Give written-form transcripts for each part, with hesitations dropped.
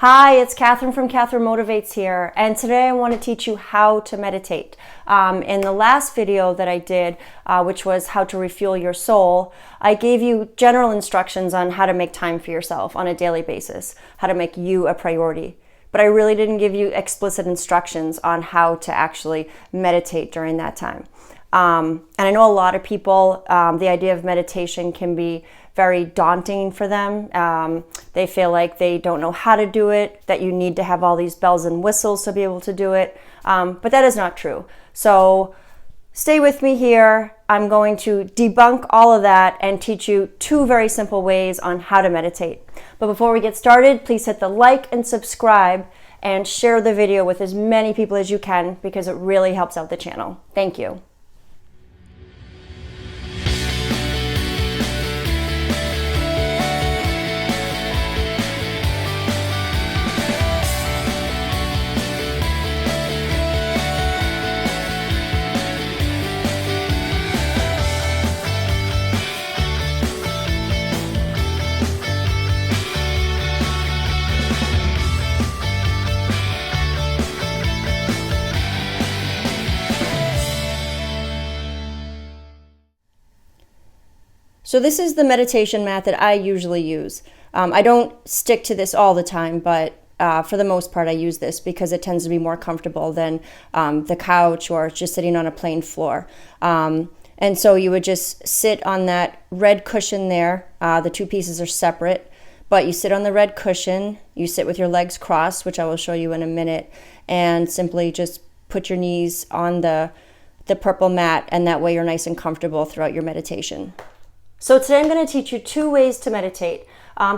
Hi, it's Catherine from Catherine Motivates here, and today I want to teach you how to meditate. In the last video that I did, which was how to refuel your soul, I gave you general instructions on how to make time for yourself on a daily basis, how to make you a priority. But I really didn't give you explicit instructions on how to actually meditate during that time. And I know a lot of people, the idea of meditation can be very daunting for them. They feel like they don't know how to do it, that you need to have all these bells and whistles to be able to do it. But that is not true. So stay with me here. I'm going to debunk all of that and teach you two very simple ways on how to meditate. But before we get started, please hit the like and subscribe and share the video with as many people as you can because it really helps out the channel. Thank you. So this is the meditation mat that I usually use. I don't stick to this all the time, but for the most part I use this because it tends to be more comfortable than the couch or just sitting on a plain floor. And so you would just sit on that red cushion there. The two pieces are separate, but you sit on the red cushion, you sit with your legs crossed, which I will show you in a minute, and simply just put your knees on the purple mat, and that way you're nice and comfortable throughout your meditation. So today I'm going to teach you two ways to meditate.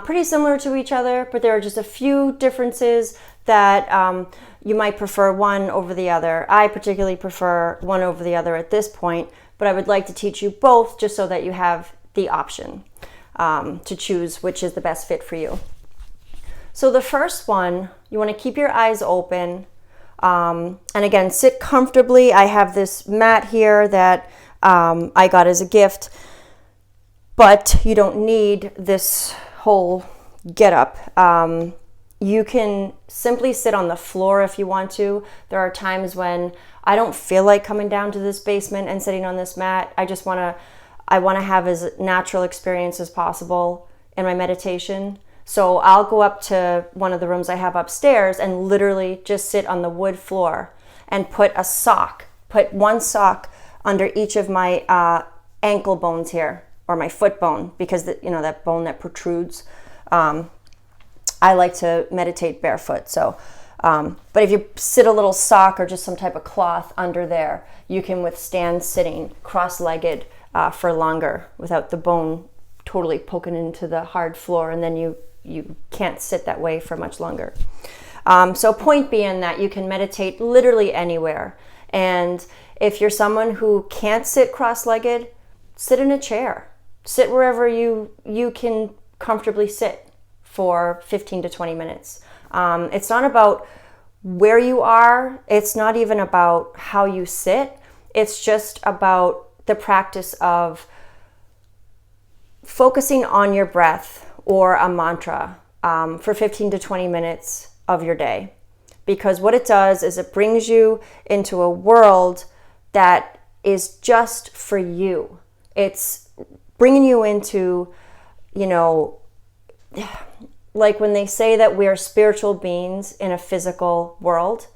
Pretty similar to each other, but there are just a few differences that you might prefer one over the other. I particularly prefer one over the other at this point, but I would like to teach you both just so that you have the option to choose which is the best fit for you. So the first one, you want to keep your eyes open, and again, sit comfortably. I have this mat here that I got as a gift. But you don't need this whole getup. You can simply sit on the floor if you want to. There are times when I don't feel like coming down to this basement and sitting on this mat. I want to have as natural experience as possible in my meditation. So I'll go up to one of the rooms I have upstairs and literally just sit on the wood floor and put one sock under each of my ankle bones here, or my foot bone, because that bone that protrudes. I like to meditate barefoot. So, but if you sit a little sock or just some type of cloth under there, you can withstand sitting cross-legged for longer without the bone totally poking into the hard floor, and then you can't sit that way for much longer. So point being that you can meditate literally anywhere. And if you're someone who can't sit cross-legged, sit in a chair. Sit wherever you can comfortably sit for 15 to 20 minutes. It's not about where you are. It's not even about how you sit. It's just about the practice of focusing on your breath or a mantra for 15 to 20 minutes of your day. Because what it does is it brings you into a world that is just for you. It's bringing you into, like when they say that we are spiritual beings in a physical world,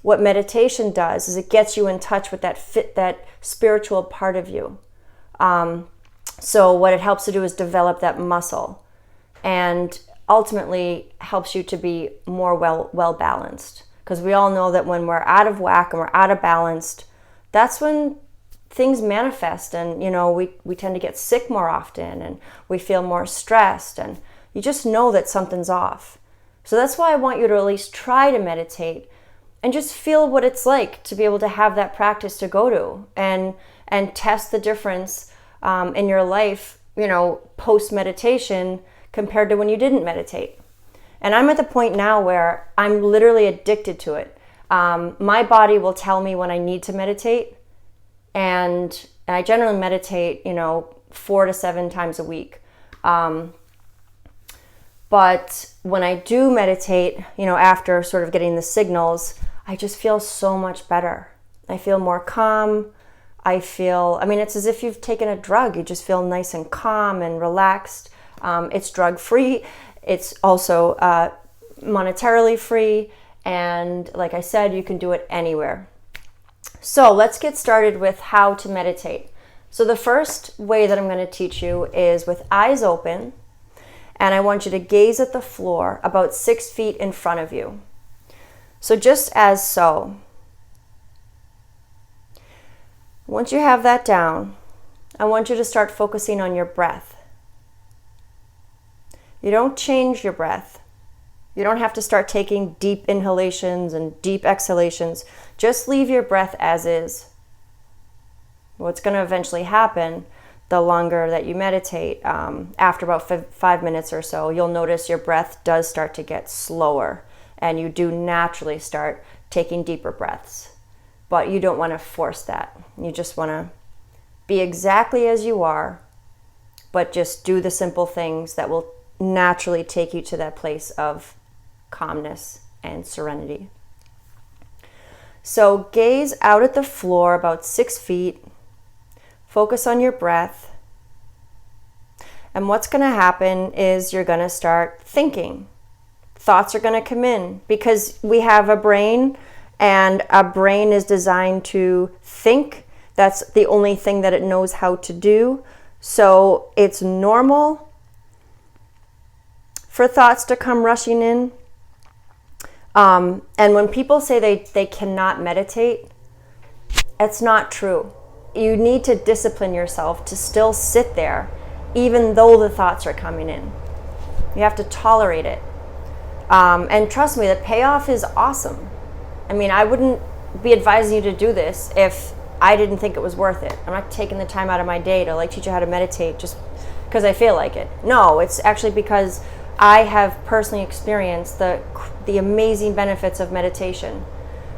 what meditation does is it gets you in touch with that spiritual part of you. So what it helps to do is develop that muscle, and ultimately helps you to be more well balanced. Because we all know that when we're out of whack and we're out of balanced, that's when things manifest, and we tend to get sick more often, and we feel more stressed, and you just know that something's off. So that's why I want you to at least try to meditate and just feel what it's like to be able to have that practice to go to and test the difference in your life, post meditation compared to when you didn't meditate. And I'm at the point now where I'm literally addicted to it. My body will tell me when I need to meditate. And I generally meditate, 4 to 7 times a week. But when I do meditate, after sort of getting the signals, I just feel so much better. I feel more calm. It's as if you've taken a drug. You just feel nice and calm and relaxed. It's drug-free. It's also monetarily free. And like I said, you can do it anywhere. So let's get started with how to meditate. So the first way that I'm going to teach you is with eyes open. And I want you to gaze at the floor about 6 feet in front of you. So just as so. Once you have that down, I want you to start focusing on your breath. You don't change your breath. You don't have to start taking deep inhalations and deep exhalations. Just leave your breath as is. What's going to eventually happen, the longer that you meditate, after about 5 minutes or so, you'll notice your breath does start to get slower, and you do naturally start taking deeper breaths. But you don't want to force that. You just want to be exactly as you are, but just do the simple things that will naturally take you to that place of calmness and serenity. So gaze out at the floor about 6 feet. Focus on your breath. And what's going to happen is you're going to start thinking. Thoughts are going to come in because we have a brain, and a brain is designed to think. That's the only thing that it knows how to do. So it's normal for thoughts to come rushing in. And when people say they cannot meditate, it's not true. You need to discipline yourself to still sit there, even though the thoughts are coming in. You have to tolerate it. And trust me, the payoff is awesome. I wouldn't be advising you to do this if I didn't think it was worth it. I'm not taking the time out of my day to teach you how to meditate just because I feel like it. No, it's actually because I have personally experienced the amazing benefits of meditation.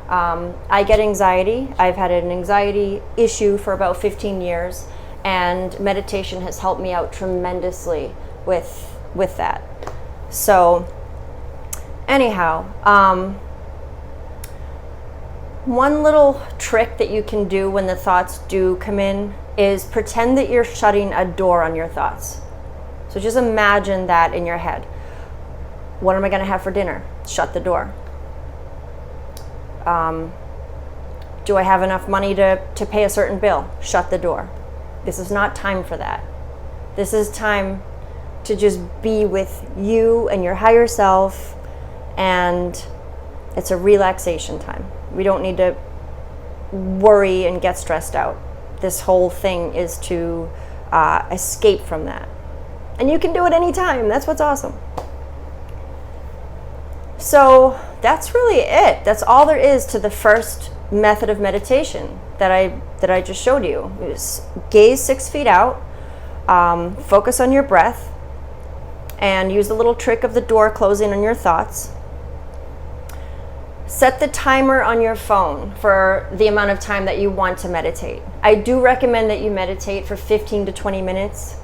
I get anxiety. I've had an anxiety issue for about 15 years, and meditation has helped me out tremendously with that. So anyhow, one little trick that you can do when the thoughts do come in is pretend that you're shutting a door on your thoughts. So just imagine that in your head. What am I going to have for dinner? Shut the door. Do I have enough money to pay a certain bill? Shut the door. This is not time for that. This is time to just be with you and your higher self, and it's a relaxation time. We don't need to worry and get stressed out. This whole thing is to escape from that. And you can do it anytime. That's what's awesome. So that's really it. That's all there is to the first method of meditation that I just showed you. Is gaze 6 feet out, focus on your breath, and use the little trick of the door closing on your thoughts. Set the timer on your phone for the amount of time that you want to meditate. I do recommend that you meditate for 15 to 20 minutes.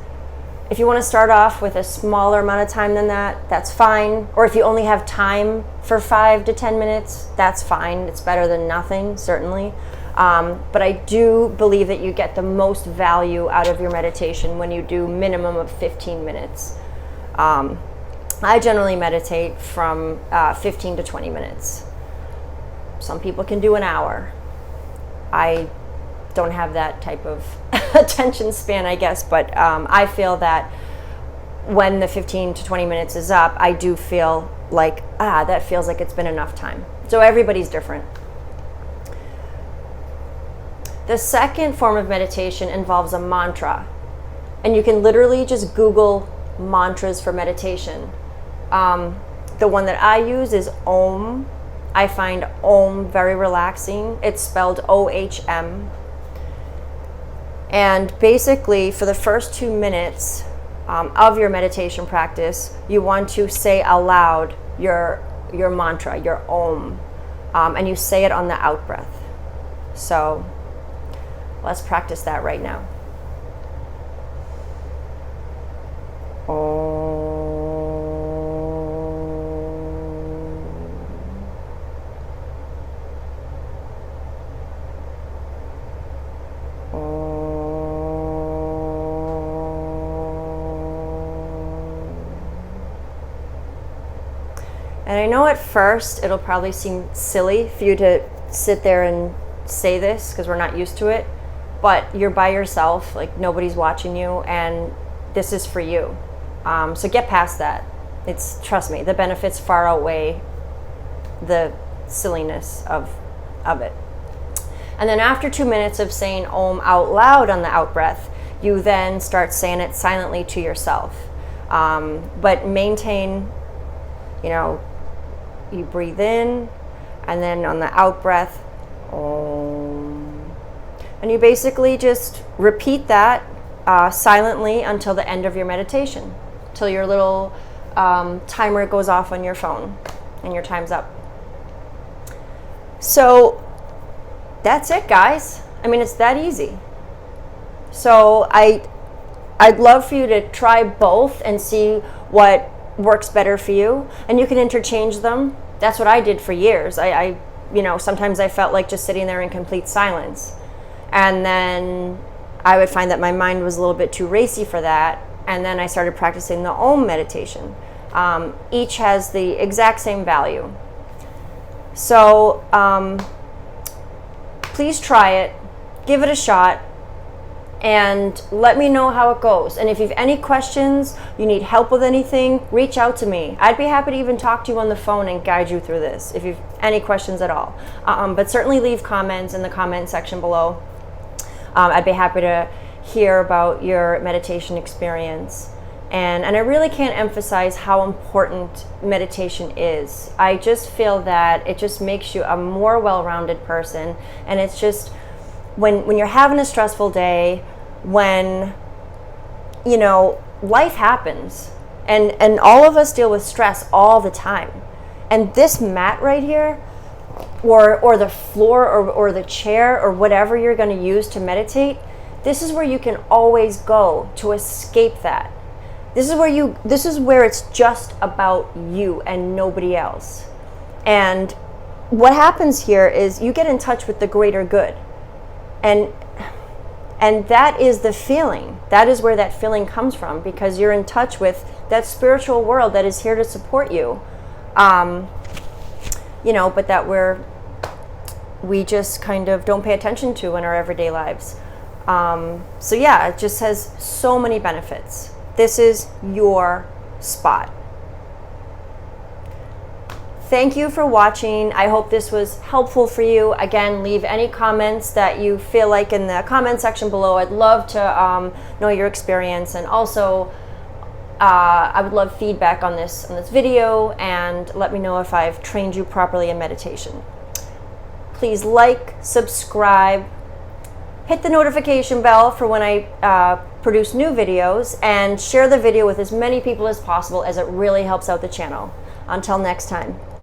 If you want to start off with a smaller amount of time than that, that's fine. Or if you only have time for 5 to 10 minutes, that's fine. It's better than nothing, certainly. But I do believe that you get the most value out of your meditation when you do minimum of 15 minutes. I generally meditate from 15 to 20 minutes. Some people can do an hour. I don't have that type of attention span, I guess, but I feel that when the 15 to 20 minutes is up, I do feel like, that feels like it's been enough time. So everybody's different. The second form of meditation involves a mantra, and you can literally just Google mantras for meditation. The one that I use is Om. I find Om very relaxing. It's spelled O-H-M. And basically, for the first 2 minutes of your meditation practice, you want to say aloud your mantra, your Om, and you say it on the out breath. So let's practice that right now. Om. And I know at first it'll probably seem silly for you to sit there and say this because we're not used to it, but you're by yourself, like nobody's watching you, and this is for you. So get past that. Trust me, the benefits far outweigh the silliness of it. And then after 2 minutes of saying Om out loud on the out breath, you then start saying it silently to yourself. But maintain, you breathe in, and then on the out breath, Om. And you basically just repeat that silently until the end of your meditation, till your little timer goes off on your phone and your time's up. So that's it, guys. I mean, it's that easy. So I'd love for you to try both and see what works better for you, and you can interchange them. That's what I did for years. I sometimes I felt like just sitting there in complete silence, and then I would find that my mind was a little bit too racy for that, and then I started practicing the Om meditation. Each has the exact same value. So please try it, give it a shot, and let me know how it goes. And if you have any questions, you need help with anything, reach out to me. I'd be happy to even talk to you on the phone and guide you through this if you have any questions at all. But certainly leave comments in the comment section below. I'd be happy to hear about your meditation experience. And I really can't emphasize how important meditation is. I just feel that it just makes you a more well-rounded person. And it's just, when you're having a stressful day, when, life happens. And all of us deal with stress all the time. And this mat right here, or the floor, or the chair, or whatever you're going to use to meditate, this is where you can always go to escape that. This is where it's just about you and nobody else. And what happens here is you get in touch with the greater good. And that is the feeling. That is where that feeling comes from, because you're in touch with that spiritual world that is here to support you. But that we just kind of don't pay attention to in our everyday lives. So yeah, it just has so many benefits. This is your spot. Thank you for watching. I hope this was helpful for you. Again, leave any comments that you feel like in the comment section below. I'd love to know your experience, and also I would love feedback on this video, and let me know if I've trained you properly in meditation. Please like, subscribe, hit the notification bell for when I produce new videos, and share the video with as many people as possible, as it really helps out the channel. Until next time.